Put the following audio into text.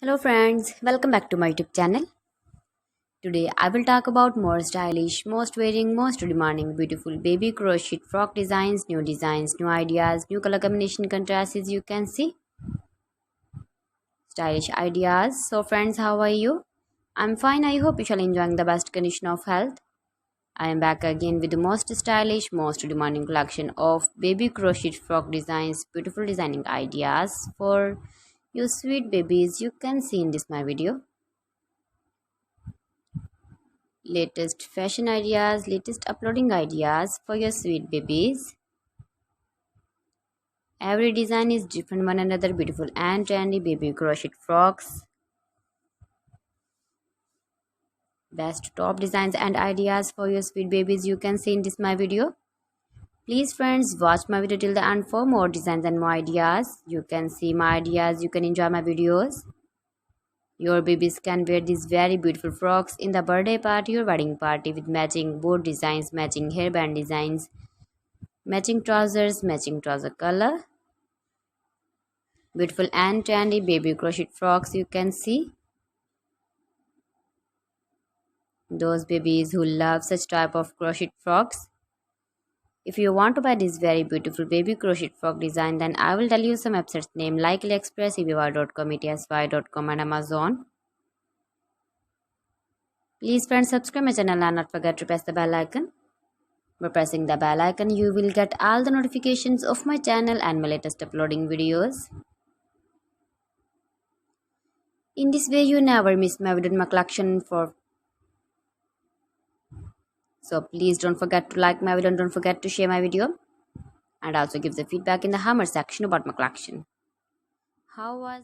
Hello friends, welcome back to my YouTube channel. Today I will talk about more stylish, most wearing, most demanding, beautiful baby crochet frock designs, new ideas, new color combination contrasts as you can see. Stylish ideas. So friends, how are you? I'm fine. I hope you shall enjoying the best condition of health. I am back again with the most stylish, most demanding collection of baby crochet frock designs, beautiful designing ideas for you sweet babies you can see in this my video. Latest fashion ideas, latest uploading ideas for your sweet babies. Every design is different one another, beautiful and trendy baby crochet frocks. Best top designs and ideas for your sweet babies you can see in this my video. Please friends, watch my video till the end for more designs and more ideas. You can see my ideas, you can enjoy my videos. Your babies can wear these very beautiful frocks in the birthday party or wedding party with matching board designs, matching hairband designs, matching trousers, matching trouser color. Beautiful and trendy baby crochet frocks you can see. Those babies who love such type of crochet frocks. If you want to buy this very beautiful baby crochet frock design, then I will tell you some websites name like AliExpress, eBay.com, ETSY.com and Amazon. Please friends, subscribe my channel and not forget to press the bell icon. By pressing the bell icon, you will get all the notifications of my channel and my latest uploading videos. In this way, you never miss my video in my collection for. So please don't forget to like my video and don't forget to share my video. And also give the feedback in the hammer section about my collection. How was